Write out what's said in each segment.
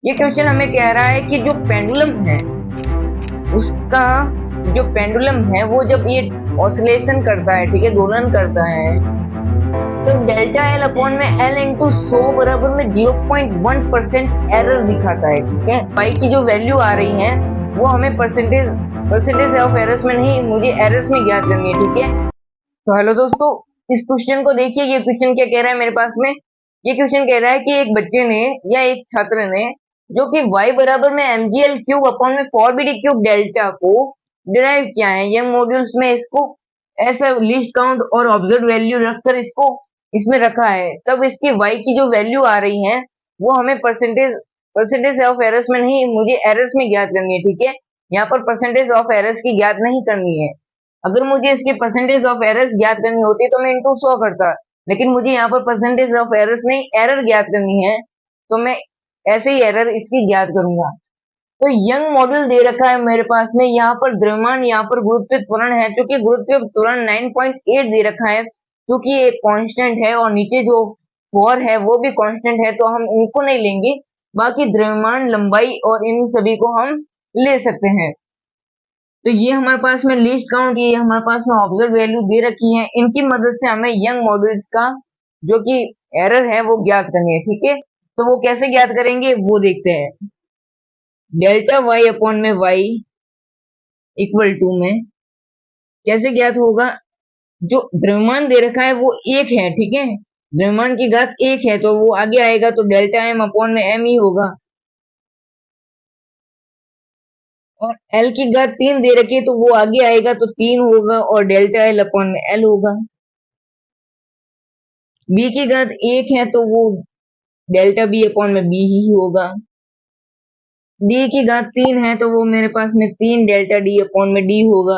ये क्वेश्चन हमें कह रहा है कि जो पेंडुलम है उसका जो पेंडुलम है वो जब ये ऑसिलेशन करता है, ठीक है, दोलन करता है, तो डेल्टा एल अपॉन में एल इंटू 100 बराबर में 0.1% एरर दिखाता है, ठीक है। पाई की जो वैल्यू आ रही है वो हमें परसेंटेज ऑफ एरर्स में नहीं, मुझे एरर्स में ज्ञात करनी है, ठीक है। तो हेलो दोस्तों, इस क्वेश्चन को देखिए। ये क्वेश्चन क्या कह रहा है मेरे पास में? ये क्वेश्चन कह रहा है कि एक बच्चे ने या एक छात्र ने जो कि y बराबर में mgl क्यूब अपॉन में 4bd क्यूब डेल्टा को डिराइव किया है, यंग मॉड्यूल्स में इसको ऐसा लीस्ट काउंट और ऑब्जर्व वैल्यू रखकर इसको इसमें रखा है, तब इसकी y की जो वैल्यू आ रही है वो हमें परसेंटेज ऑफ एरर्स में नहीं, मुझे एरर्स में ज्ञात करनी है, ठीक है। यहाँ पर परसेंटेज ऑफ एरर्स की ज्ञात नहीं करनी है। अगर मुझे इसकी परसेंटेज ऑफ एरर्स ज्ञात करनी होती तो मैं इंटू 100 करता, लेकिन मुझे यहाँ पर परसेंटेज ऑफ एरर्स नहीं, एरर ज्ञात करनी है, तो मैं ऐसे ही एरर इसकी ज्ञात करूंगा। तो यंग मॉड्यूल दे रखा है मेरे पास में, यहाँ पर द्रव्यमान, यहाँ पर गुरुत्व त्वरण है, चूंकि गुरुत्व त्वरण 9.8 दे रखा है, चूंकि एक कांस्टेंट है और नीचे जो 4 है वो भी कांस्टेंट है, तो हम इनको नहीं लेंगे, बाकी द्रव्यमान, लंबाई और इन सभी को हम ले सकते हैं। तो ये हमारे पास में लिस्ट काउंट, ये हमारे पास में ऑब्जर्व वैल्यू दे रखी है, इनकी मदद से हमें यंग मॉड्यूल्स का जो कि एरर है वो ज्ञात करनी है, ठीक है। तो वो कैसे ज्ञात करेंगे वो देखते हैं। डेल्टा वाई अपॉन में वाई इक्वल टू में कैसे ज्ञात होगा? जो द्रव्यमान दे रखा है वो 1 है, ठीक है, द्रव्यमान की घात 1 है, तो वो आगे आएगा तो डेल्टा एम अपॉन में एम ही होगा। और एल की घात 3 दे रखी है तो वो आगे आएगा तो 3 होगा और डेल्टा एल अपॉन में एल होगा। बी की घात 1 है तो वो डेल्टा बी अपॉन में बी ही होगा। डी की घात 3 है तो वो मेरे पास में 3 डेल्टा डी अपॉन में डी होगा।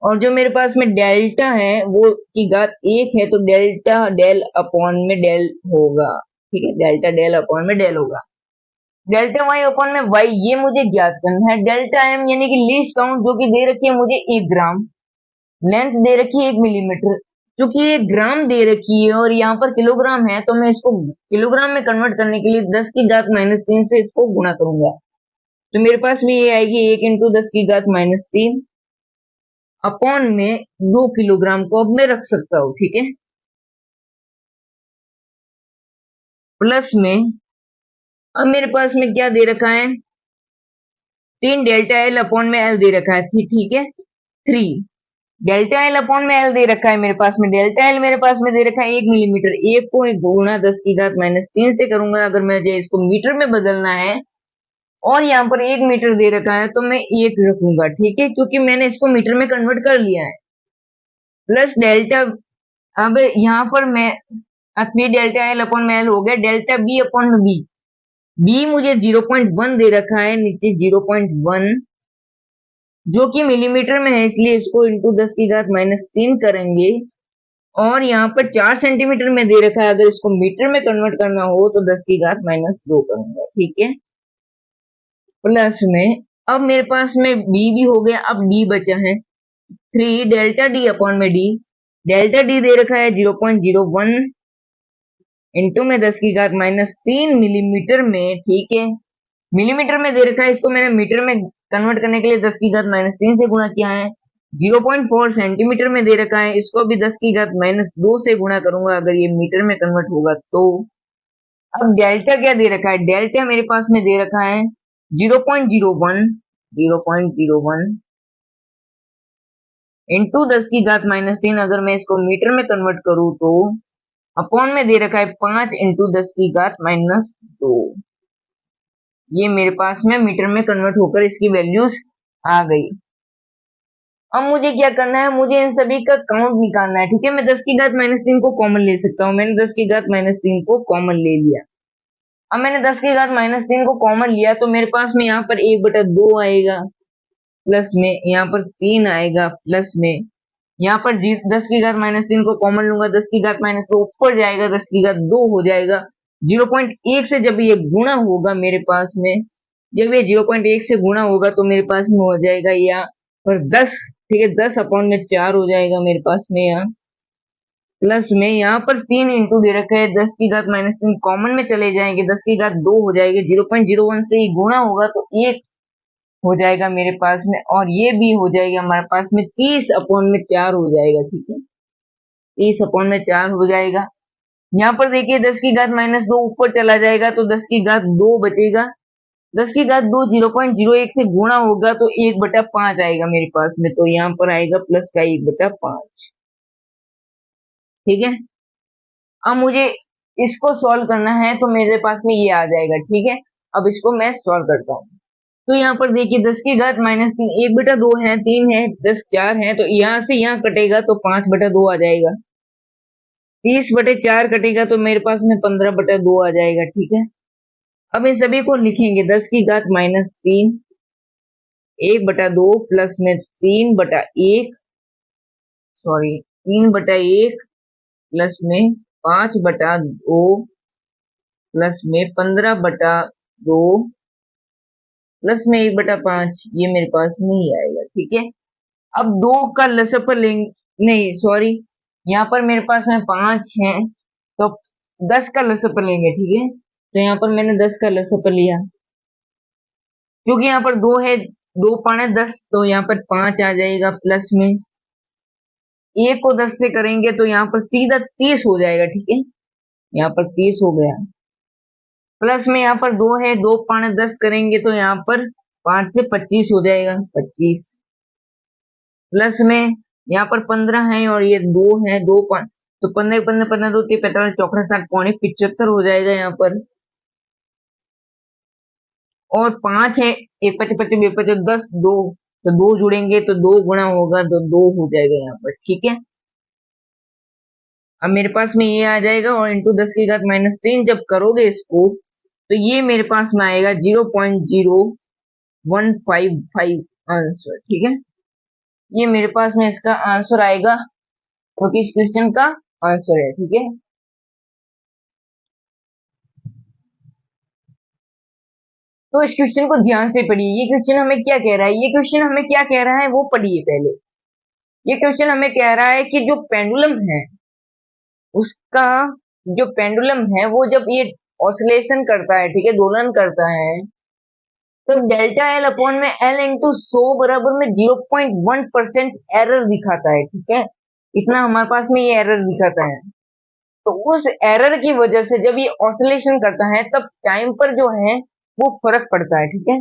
और जो मेरे पास में डेल्टा है वो की घात 1 है तो डेल्टा डेल अपॉन में डेल होगा, ठीक है, डेल्टा डेल अपॉन में डेल होगा। डेल्टा वाई अपॉन में वाई ये मुझे ज्ञात करना है। डेल्टा एम यानी कि लीस्ट काउंट जो कि दे रखी है मुझे 1 ग्राम, लेंथ दे रखी है 1 मिलीमीटर, क्योंकि ये ग्राम दे रखी है और यहाँ पर किलोग्राम है, तो मैं इसको किलोग्राम में कन्वर्ट करने के लिए 10 की घात -3 से इसको गुणा करूंगा, तो मेरे पास में ये आएगी 1 इंटू 10 की घात -3 अपॉन में 2 किलोग्राम को अब मैं रख सकता हूँ, ठीक है, प्लस में अब मेरे पास में क्या दे रखा है, 3 डेल्टा एल अपॉन में एल दे रखा है, ठीक है, 3 डेल्टा एल अपॉन में एल दे रखा है मेरे पास में, डेल्टा एल मेरे पास में दे रखा है 1 मिलीमीटर, 1 को गुणा 10 की घात -3 से करूंगा अगर मुझे इसको मीटर में बदलना है, और यहाँ पर 1 मीटर दे रखा है तो मैं 1 रखूंगा, ठीक है, क्योंकि मैंने इसको मीटर में कन्वर्ट कर लिया है, प्लस डेल्टा, अब यहाँ पर मैं 3 डेल्टा एल अपॉन में एल हो गया, डेल्टा बी अपॉन में बी, बी मुझे 0.1 दे रखा है, नीचे 0.1 जो कि मिलीमीटर में है, इसलिए इसको इंटू 10 की घात -3 करेंगे, और यहाँ पर 4 सेंटीमीटर में दे रखा है, अगर इसको मीटर में कन्वर्ट करना हो तो 10 की घात -2 करूंगा, ठीक है, प्लस में अब मेरे पास में बी भी हो गया, अब डी बचा है 3 डेल्टा डी अपॉन में डी, डेल्टा डी दे रखा है 0.01 इंटू में 10 की घात -3 मिलीमीटर में, ठीक है, मिलीमीटर में दे रखा है, इसको मैंने मीटर में कन्वर्ट करने के लिए 10 की घात -3 से गुणा किया है। 0.4 सेंटीमीटर में दे रखा है, इसको भी 10 की घात -2 से गुणा करूंगा अगर ये मीटर में कन्वर्ट होगा तो। अब डेल्टा क्या दे रखा है, डेल्टा मेरे पास में दे रखा है 0.01 इंटू 10 की घात -3, अगर मैं इसको मीटर में कन्वर्ट करूँ तो अपॉन में दे रखा है 5 इंटू 10 की घात -2, ये मेरे पास में मीटर में कन्वर्ट होकर इसकी वैल्यूज आ गई। अब मुझे क्या करना है, मुझे इन सभी का काउंट निकालना है, ठीक है, मैं 10 की घात -3 को कॉमन ले सकता हूँ, मैंने 10 की घात -3 को कॉमन ले लिया। अब मैंने 10 की घात -3 को कॉमन लिया तो मेरे पास में यहाँ पर 1/2 आएगा, प्लस में यहाँ पर 3 आएगा, प्लस में यहाँ पर 10 की घात -3 को कॉमन लूंगा, 10 की घात -2 ऊपर जाएगा, 10 की घात 2 हो जाएगा, 0.1 से जब ये गुणा होगा मेरे पास में, जब ये 0.1 से गुणा होगा तो मेरे पास में हो जाएगा यहाँ पर 10, ठीक है, 10 अपॉन में 4 हो जाएगा मेरे पास में यहाँ, प्लस में यहाँ पर 3 इंटू दे रखा है 10 की घात -3, कॉमन में चले जाएंगे 10 की घात 2 हो जाएगी, 0.01 से ही गुणा होगा तो 1 हो जाएगा मेरे पास में, और ये भी हो जाएगा हमारे पास में 30/4 हो जाएगा। ठीक है, 30/4 हो जाएगा। यहाँ पर देखिए 10 की घात -2 ऊपर चला जाएगा तो 10 की घात 2 बचेगा, 10 की घात 2 0.01 से गुणा होगा तो 1/5 आएगा मेरे पास में, तो यहाँ पर आएगा प्लस का 1/5। ठीक है, अब मुझे इसको सॉल्व करना है तो मेरे पास में ये आ जाएगा। ठीक है, अब इसको मैं सॉल्व करता हूँ। तो यहाँ पर देखिए 10 की घात -3 1/2 है, 3 है, 10 4 है, तो यहाँ से यहाँ कटेगा तो 5/2 आ जाएगा। 30/4 कटेगा तो मेरे पास में 15/2 आ जाएगा। ठीक है, अब इन सभी को लिखेंगे 10 की घात -3 1/2 प्लस में 3/1 सॉरी 3/1 प्लस में 5/2 प्लस में 15/2 प्लस में 1/5, ये मेरे पास में ही आएगा। ठीक है, अब 2 का लसअ लेंगे, नहीं सॉरी, यहाँ पर मेरे पास में 5 है तो 10 का लसअ लेंगे। ठीक है, तो यहाँ पर मैंने 10 का लसअ लिया, क्योंकि यहाँ पर 2 है, 2 पाने 10 तो यहाँ पर 5 आ जाएगा, प्लस में 1 को 10 से करेंगे तो यहाँ पर सीधा 30 हो जाएगा। ठीक है, यहाँ पर 30 हो गया, प्लस में यहाँ पर 2 है, 2 पाने 10 करेंगे तो यहाँ पर 5 से 25 हो जाएगा, 25, प्लस में यहाँ पर 15 है और ये 2 है, 2 पान तो 15 15 15 2 3 45 चौकड़ा 60 पौने 75 हो जाएगा यहाँ पर, और 5 है, 1 25 25 2 25 10 2 तो 2 जुड़ेंगे तो 2 गुणा होगा तो 2 हो जाएगा यहाँ पर। ठीक है, अब मेरे पास में ये आ जाएगा, और इंटू 10 की घात -3 जब करोगे इसको तो ये मेरे पास में आएगा 0.0155 आंसर। ठीक है, ये मेरे पास में इसका आंसर आएगा, क्योंकि इस क्वेश्चन का आंसर है। ठीक है, तो इस क्वेश्चन को ध्यान से पढ़िए, ये क्वेश्चन हमें क्या कह रहा है, ये क्वेश्चन हमें क्या कह रहा है वो पढ़िए पहले। ये क्वेश्चन हमें कह रहा है कि जो पेंडुलम है उसका जो पेंडुलम है वो जब ये ऑसिलेशन करता है, ठीक है, दोलन करता है, तो डेल्टा एल अपॉन में एल इंटू 100 बराबर में 0.1% एरर दिखाता है। ठीक है, इतना हमारे पास में ये एरर दिखाता है, तो उस एरर की वजह से जब ये ऑसिलेशन करता है तब टाइम पर जो है वो फर्क पड़ता है। ठीक है,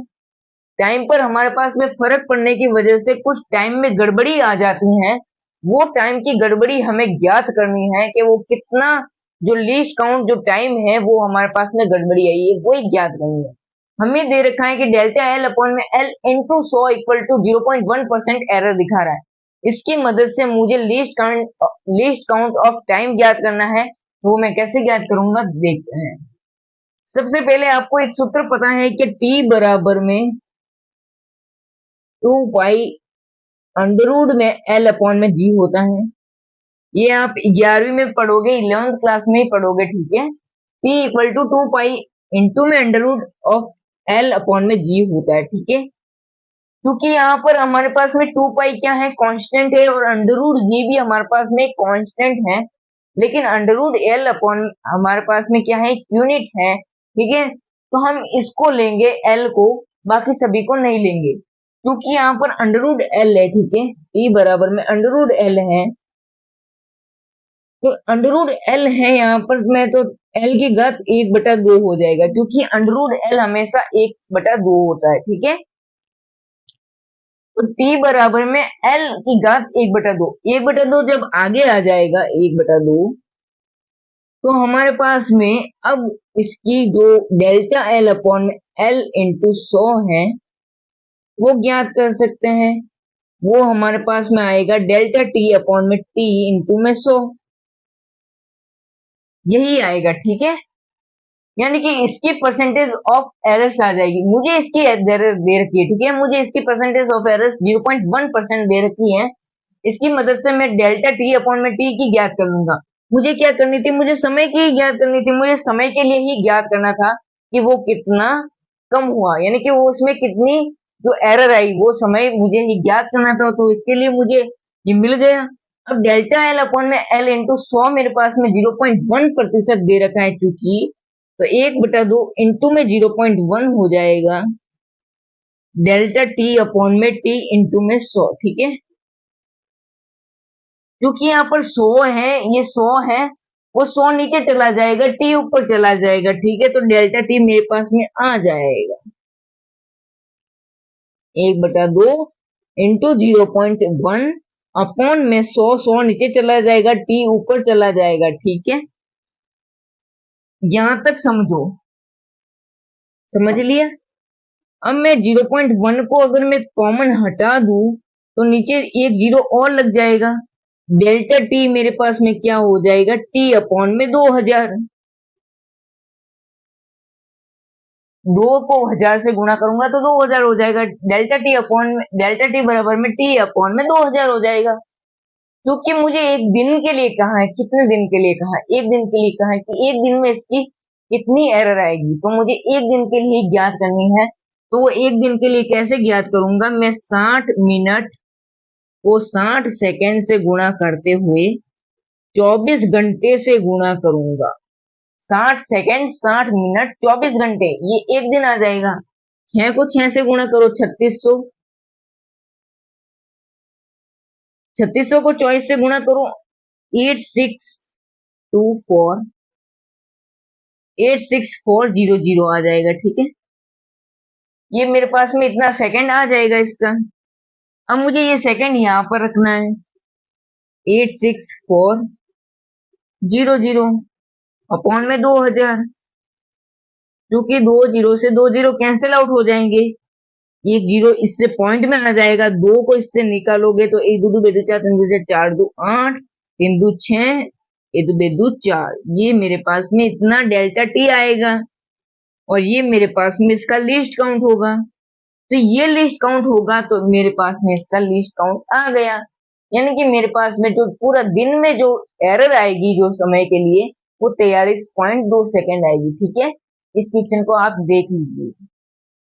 टाइम पर हमारे पास में फर्क पड़ने की वजह से कुछ टाइम में गड़बड़ी आ जाती है, वो टाइम की गड़बड़ी हमें ज्ञात करनी है कि वो कितना, जो लीस्ट काउंट जो टाइम है वो हमारे पास में गड़बड़ी आई है वो ही ज्ञात करनी है। हमें दे रखा है कि डेल्टा एल अपॉन में L into 100 equal to 0.1% error दिखा रहा है, इसकी मदद से मुझे लीस्ट काउंट ऑफ टाइम ज्ञात करना है, वो मैं कैसे ज्ञात करूंगा देखते हैं। सबसे पहले आपको एक सूत्र पता है कि t बराबर में 2 पाई अंडरवुड में एल अपॉन में जी होता है, ये आप 11वीं में पढ़ोगे, 11th क्लास में ही पढ़ोगे। ठीक है, t equal to 2 pi into में अंडरवुड ऑफ एल अपॉन में जी होता है। ठीक है, क्योंकि यहाँ पर हमारे पास में 2 पाई क्या है, कांस्टेंट है, और अंडरवुड जी भी हमारे पास में कांस्टेंट है, लेकिन अंडरवुड एल अपॉन हमारे पास में क्या है, यूनिट है। ठीक है, तो हम इसको लेंगे एल को, बाकी सभी को नहीं लेंगे, क्योंकि यहाँ पर अंडरवुड एल है। ठीक है, ई बराबर में अंडरवुड एल है, तो अंडरवुड एल है यहाँ पर मैं तो एल की घात 1/2 हो जाएगा, क्योंकि अंडरवुड एल हमेशा 1/2 होता है। ठीक है, तो t बराबर में एल की घात 1/2, 1/2 जब आगे आ जाएगा 1/2, तो हमारे पास में अब इसकी जो delta L upon L into 100 है वो ज्ञात कर सकते हैं, वो हमारे पास में आएगा डेल्टा टी अपॉन में टी इंटू में 100, यही आएगा। ठीक है, यानी कि इसकी परसेंटेज ऑफ एरर्स आ जाएगी, मुझे इसकी एरर दे रखी है। ठीक है, मुझे इसकी परसेंटेज ऑफ एरर्स 0.1% दे रखी है, इसकी मदद से मैं डेल्टा टी अपॉन में टी की ज्ञात कर लूंगा। मुझे क्या करनी थी, मुझे समय की ज्ञात करनी थी, मुझे समय के लिए ही ज्ञात करना था कि वो कितना कम हुआ, यानी कि वो उसमें कितनी जो एरर आई वो समय मुझे ही ज्ञात करना था, तो इसके लिए मुझे ये मिल गया। अब डेल्टा एल अपॉन में एल इंटू 100 मेरे पास में 0.1% दे रखा है चूंकि, तो 1/2 इंटू में 0.1 हो जाएगा डेल्टा टी अपॉन में टी इंटू में 100। ठीक है, क्योंकि यहाँ पर 100 है, ये 100 है, वो 100 नीचे चला जाएगा, टी ऊपर चला जाएगा। ठीक है, तो डेल्टा टी मेरे पास में आ जाएगा 1/2 इंटू 0.1 अपॉन में 100 नीचे चला जाएगा, टी ऊपर चला जाएगा। ठीक है, यहां तक समझो, समझ लिया। अब मैं 0.1 को अगर मैं कॉमन हटा दूं तो नीचे एक जीरो और लग जाएगा, डेल्टा टी मेरे पास में क्या हो जाएगा, टी अपॉन में 2000। 2 को 1000 से गुणा करूंगा तो 2000 हो जाएगा, डेल्टा टी बराबर में टी अपॉन में 2000 हो जाएगा। क्योंकि मुझे एक दिन के लिए कहा है, कितने दिन के लिए कहा है, एक दिन के लिए कहा है कि एक दिन में इसकी कितनी एरर आएगी, तो मुझे एक दिन के लिए ज्ञात करनी है। तो वो एक दिन के लिए कैसे ज्ञात करूंगा, मैं 60 मिनट को 60 सेकेंड से गुणा करते हुए 24 घंटे से गुणा करूंगा। 60 सेकेंड, 60 मिनट, 24 घंटे, ये एक दिन आ जाएगा। 6 को 6 से गुणा करो 3600, 3600 को 24 से गुणा करो 8624 आ जाएगा। ठीक है, ये मेरे पास में इतना सेकंड आ जाएगा इसका। अब मुझे ये सेकंड यहां पर रखना है 8640 अपॉन में 2000, क्योंकि 2 जीरो से 2 जीरो कैंसिल आउट हो जाएंगे, एक जीरो इससे पॉइंट में आ जाएगा, 2 को इससे निकालोगे तो 1 2 2 बेदू 4 3 2 4 2 8 3 2 6 1 2 बेदू 4, ये मेरे पास में इतना डेल्टा टी आएगा और ये मेरे पास में इसका लीस्ट काउंट होगा। तो ये लिस्ट काउंट होगा तो मेरे पास में इसका लिस्ट काउंट आ गया, यानी कि मेरे पास में जो पूरा दिन में जो एरर आएगी जो समय के लिए, वो 43.2 सेकंड आएगी। ठीक है, इस क्वेश्चन को आप देख लीजिए।